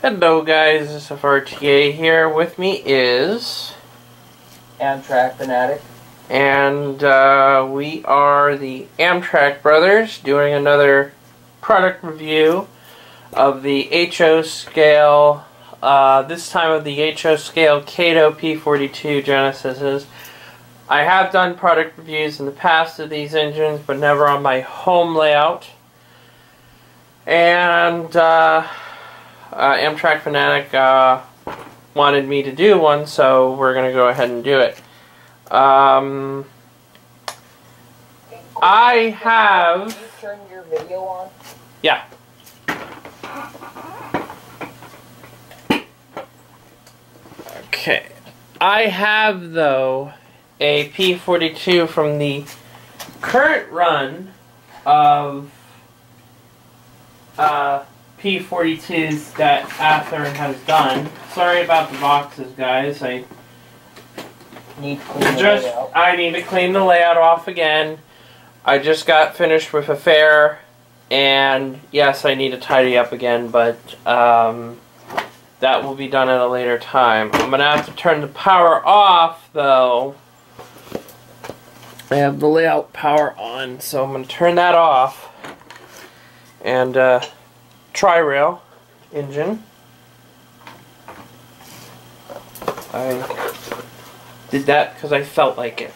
Hello guys, this is RTA here. With me is Amtrak Fanatic. And we are the Amtrak brothers doing another product review of the HO scale, this time of the HO scale Kato P42 Genesises. I have done product reviews in the past of these engines, but never on my home layout. And Amtrak Fanatic wanted me to do one, so we're going to go ahead and do it. I have... Can you turn your video on? Yeah. Okay. I have, though, a P42 from the current run of P42s that Athearn has done. Sorry about the boxes, guys. I need to clean the layout off again. I just got finished with a fair, and yes, I need to tidy up again, but that will be done at a later time. I'm gonna have to turn the power off, though. I have the layout power on, so I'm gonna turn that off. And tri-rail engine. I did that because I felt like it.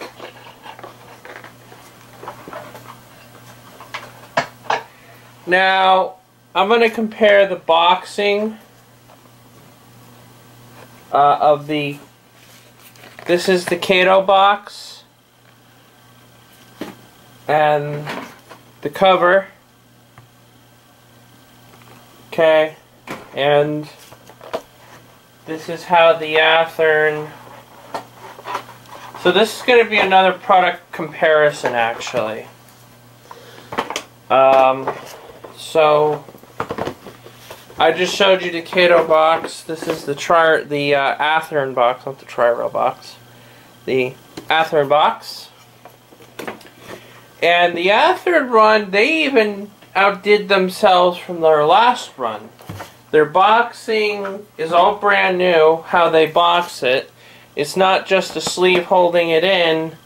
Now, I'm going to compare the boxing of the... This is the Kato box. And the cover. Okay. And this is how the Athearn... So this is going to be another product comparison, actually. So I just showed you the Kato box. This is the Athearn box, not the tri-rail box. The Athearn box. And the Athearn run, they even outdid themselves from their last run. Their boxing is all brand new, how they box it. It's not just a sleeve holding it in.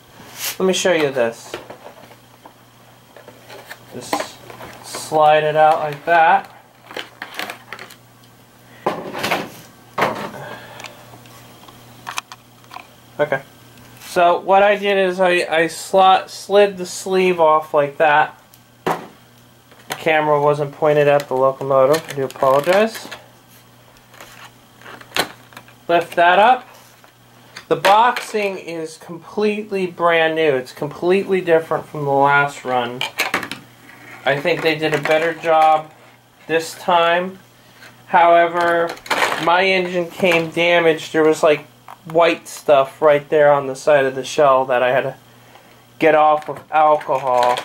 Let me show you this. Just slide it out like that. Okay. So what I did is I slid the sleeve off like that. The camera wasn't pointed at the locomotive. I do apologize. Lift that up. The boxing is completely brand new. It's completely different from the last run. I think they did a better job this time. However, my engine came damaged. There was like white stuff right there on the side of the shell that I had to get off with alcohol.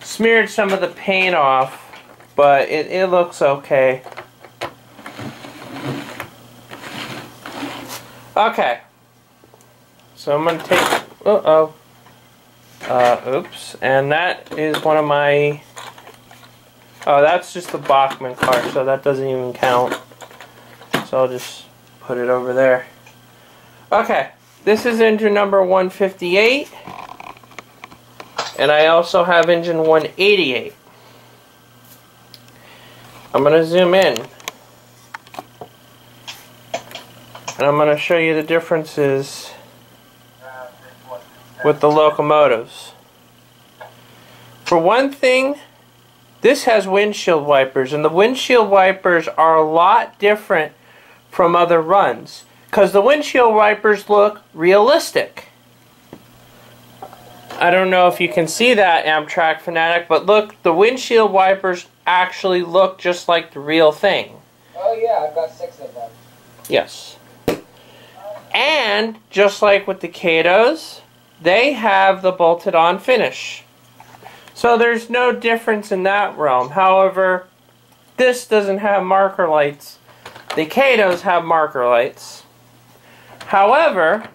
Smeared some of the paint off, but it looks okay. Okay, so I'm going to take, oops, and that is one of my, that's just the Bachmann car, so that doesn't even count, so I'll just put it over there. Okay, this is engine number 158, and I also have engine 188. I'm going to zoom in. And I'm going to show you the differences with the locomotives. For one thing, this has windshield wipers, and the windshield wipers are a lot different from other runs because the windshield wipers look realistic. I don't know if you can see that, Amtrak Fanatic, but look, the windshield wipers actually look just like the real thing. Oh yeah, I've got 6 of them. Yes. And, just like with the Katos, they have the bolted-on finish. So there's no difference in that realm. However, this doesn't have marker lights. The Katos have marker lights. However,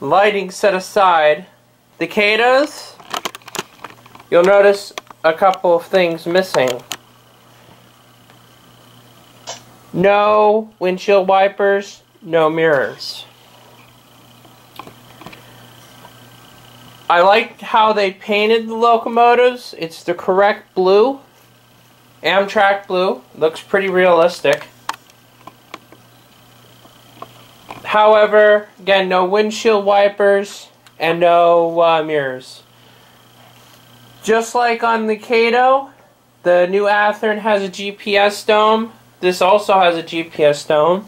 lighting set aside, the Katos, you'll notice a couple of things missing. No windshield wipers, no mirrors. I like how they painted the locomotives. It's the correct blue. Amtrak blue. Looks pretty realistic. However, again, no windshield wipers and no mirrors. Just like on the Kato, the new Athearn has a GPS dome. This also has a GPS dome.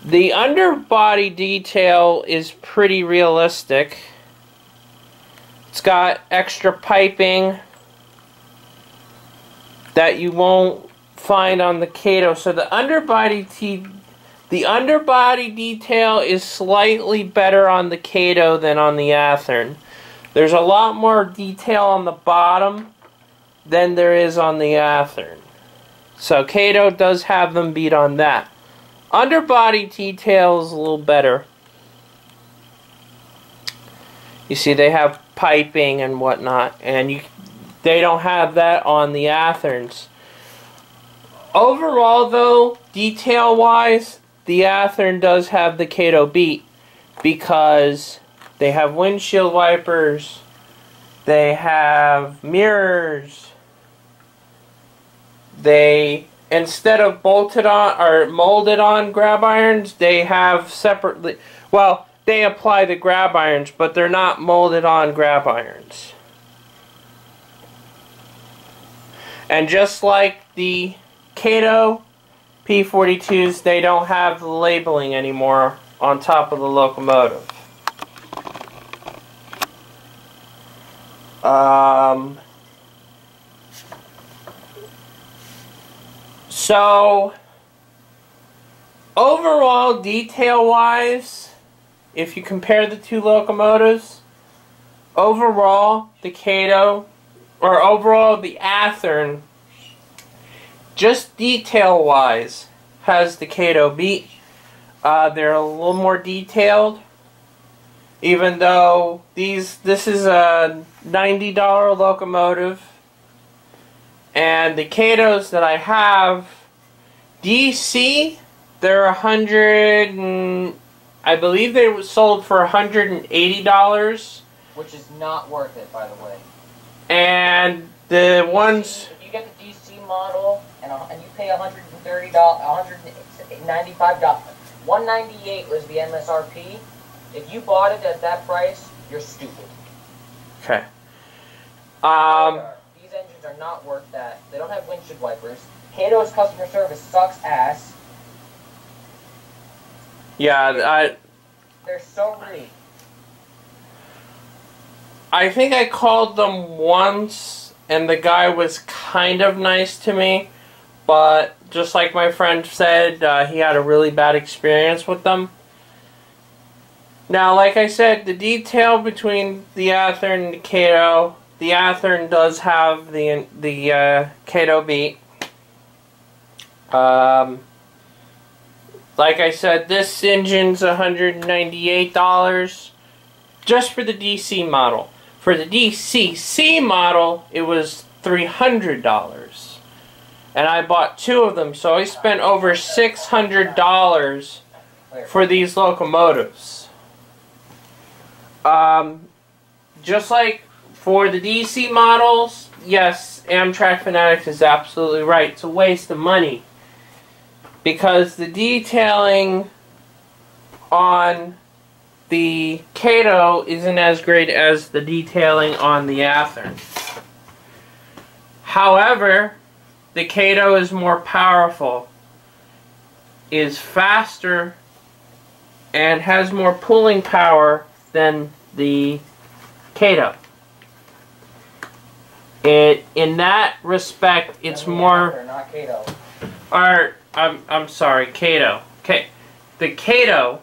The underbody detail is pretty realistic. It's got extra piping that you won't find on the Kato. So the underbody detail is slightly better on the Kato than on the Athearn. There's a lot more detail on the bottom than there is on the Athearn. So Kato does have them beat on that. Underbody detail is a little better. You see they have piping and whatnot, and they don't have that on the Athearns. Overall though, detail-wise, the Athearn does have the Kato beat because they have windshield wipers, they have mirrors, they, instead of bolted on or molded on grab irons, they have separately, well, they apply the grab irons, but they're not molded on grab irons. And just like the Kato P42s, they don't have the labeling anymore on top of the locomotive. So, overall, detail-wise, if you compare the two locomotives, overall, the Kato, or overall, the Athearn, just detail-wise, has the Kato beat. They're a little more detailed, even though this is a $90 locomotive. And the Katos that I have, DC, they're I believe they were sold for $180. Which is not worth it, by the way. And the ones... If you get the DC model, and you pay $130, $195, $198 was the MSRP. If you bought it at that price, you're stupid. Okay. These engines are not worth that. They don't have windshield wipers. Kato's customer service sucks ass. Yeah, they're so rude. I think I called them once, and the guy was kind of nice to me, but just like my friend said, he had a really bad experience with them. Now, like I said, the detail between the Athearn and the Kato, the Athearn does have the Kato beat. Like I said, this engine's $198 just for the DC model. For the DCC model, it was $300. And I bought two of them, so I spent over $600 for these locomotives. Just like for the DC models, yes, Amtrak Fanatic is absolutely right. It's a waste of money. Because the detailing on the Kato isn't as great as the detailing on the Athearn. However, the Kato is more powerful, is faster, and has more pulling power than the Kato. In that respect, it's more... Not Kato. Or, I'm sorry, Kato. The Kato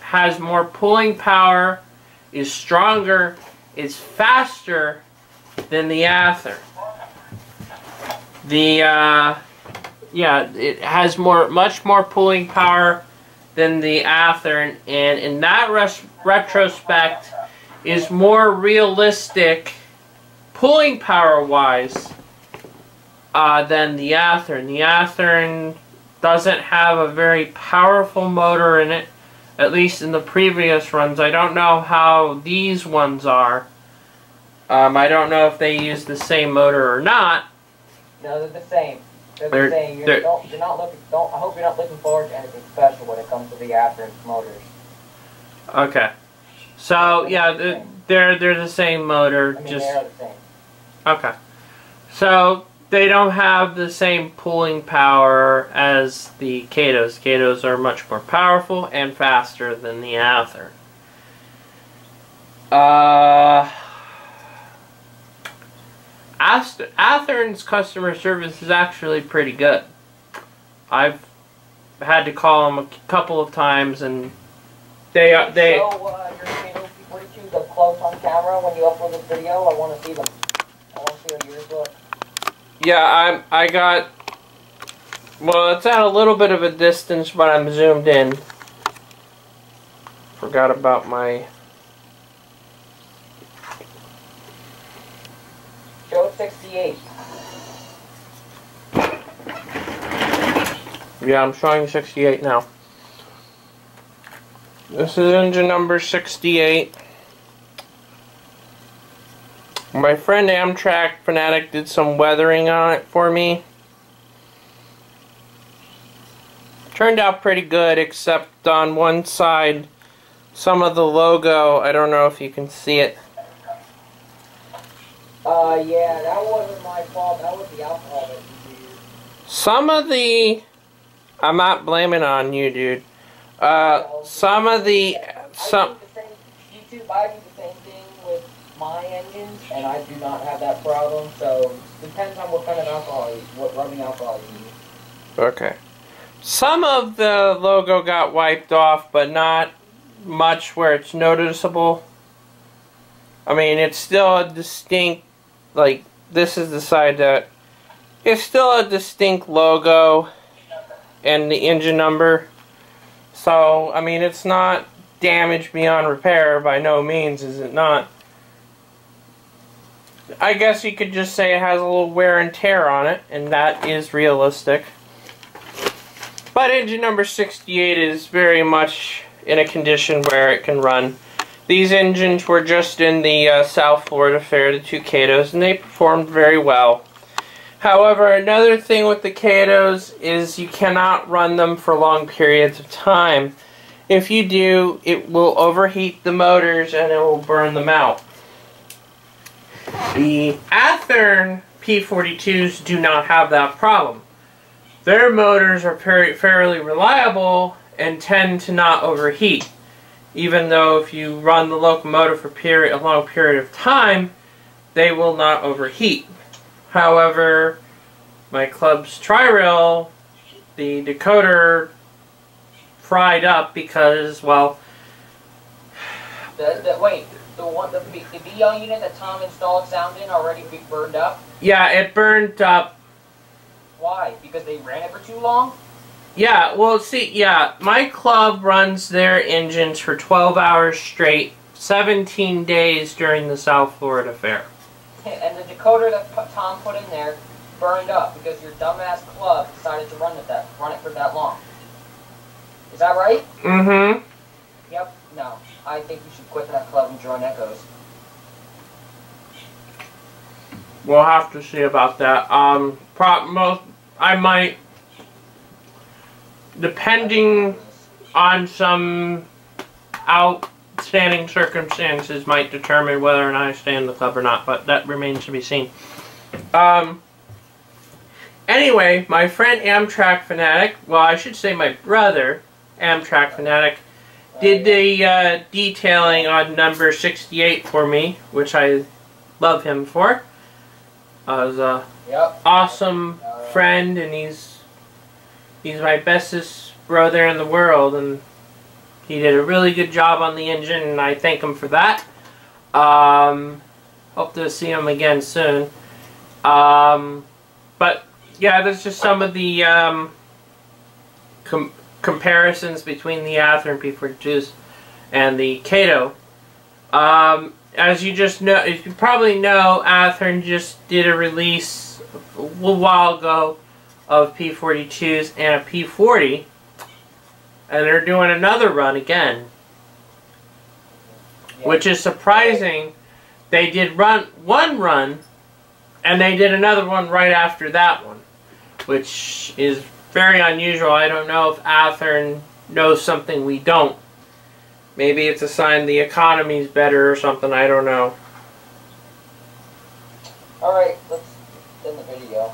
has more pulling power, is stronger, is faster than the Athearn. It has much more pulling power than the Athearn, and in that retrospect, is more realistic pulling power-wise than the Athearn. The Athearn doesn't have a very powerful motor in it, at least in the previous runs. I don't know how these ones are. I don't know if they use the same motor or not. No, they're the same. They're the same. I hope you're not looking forward to anything special when it comes to the Athearn motors. Okay. So yeah, they're the same motor. I mean, they are the same. Okay. So they don't have the same pulling power as the Katos. Katos are much more powerful and faster than the Athearn. Athearn's customer service is actually pretty good. I've had to call them a couple of times, and they show your Kato P42s up close on camera when you upload this video. I want to see them. I want to see how yours look. Yeah, I got. Well, it's at a little bit of a distance, but I'm zoomed in. Forgot about my. Show 68. Yeah, I'm showing 68 now. This is engine number 68. My friend Amtrak Fanatic did some weathering on it for me. Turned out pretty good, except on one side, some of the logo, I don't know if you can see it. Yeah, that wasn't my fault. That was the alcohol that you used. Some of the... I'm not blaming on you, dude. Some of the... I do the same thing with my engines, and I do not have that problem, so it depends on what kind of alcohol, what rubbing alcohol you use. Okay. Some of the logo got wiped off, but not much where it's noticeable. I mean, it's still a distinct, like, this is the side that, it's still a distinct logo and the engine number. So, I mean, it's not damaged beyond repair, by no means is it not. I guess you could just say it has a little wear and tear on it, and that is realistic. But engine number 68 is very much in a condition where it can run. These engines were just in the South Florida Fair, the two Katos, and they performed very well. However, another thing with the Katos is you cannot run them for long periods of time. If you do, it will overheat the motors and it will burn them out. The Athearn P42s do not have that problem. Their motors are fairly reliable and tend to not overheat. Even though if you run the locomotive for a long period of time, they will not overheat. However, my club's tri-rail, the decoder fried up because, well... Wait, the VL unit that Tom installed sound in already burned up? Yeah, it burned up. Why? Because they ran it for too long? Yeah, well, see, yeah, my club runs their engines for 12 hours straight, 17 days during the South Florida Fair. And the decoder that Tom put in there burned up because your dumbass club decided to run it for that long. Is that right? Mm-hmm. Yep. No. I think you should quit that club and join Echoes. We'll have to see about that. I might, depending on some outstanding circumstances, might determine whether or not I stay in the club or not, but that remains to be seen. Anyway, my friend Amtrak Fanatic, well, I should say my brother, Amtrak Fanatic, did the detailing on number 68 for me, which I love him for. He's a awesome friend, and he's my bestest brother in the world, and he did a really good job on the engine, and I thank him for that. Hope to see him again soon. But yeah, there's just some of the comparisons between the Athearn P42s and the Kato. as you just know, as you probably know, Athearn just did a release a little while ago of P42s and a P40, and they're doing another run again, which is surprising. They did one run, and they did another one right after that one, which is very unusual. I don't know if Athearn knows something we don't. Maybe it's a sign the economy's better or something, I don't know. Alright, let's end the video.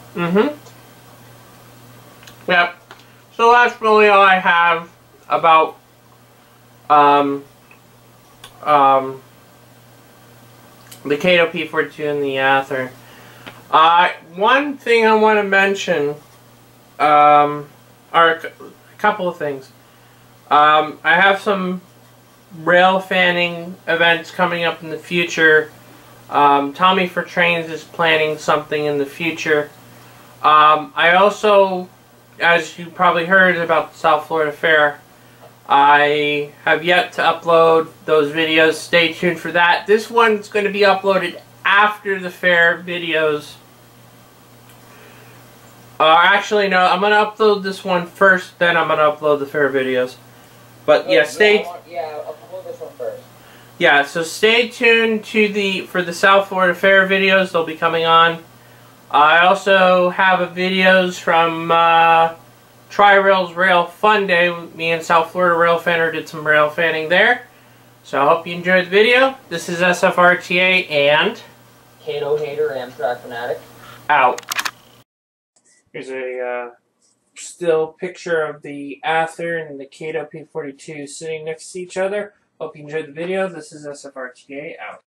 Yep. So that's really all I have about the Kato P42 and the Athearn. One thing I want to mention, or a couple of things. I have some rail fanning events coming up in the future. Tommy for Trains is planning something in the future. I also, as you probably heard about the South Florida Fair, I have yet to upload those videos. Stay tuned for that. This one's going to be uploaded after the fair videos. Actually, no, I'm going to upload this one first, then I'm going to upload the fair videos. But yeah, upload this one first. Yeah, so stay tuned to for the South Florida Fair videos. They'll be coming on. I also have videos from Tri-Rail's Rail Fun Day. Me and South Florida Rail Fanner did some rail fanning there. So I hope you enjoyed the video. This is SFRTA and Kato Hater, Amtrak Fanatic. Out. Here's a still picture of the Athearn and the Kato P42 sitting next to each other. Hope you enjoyed the video. This is SFRTA out.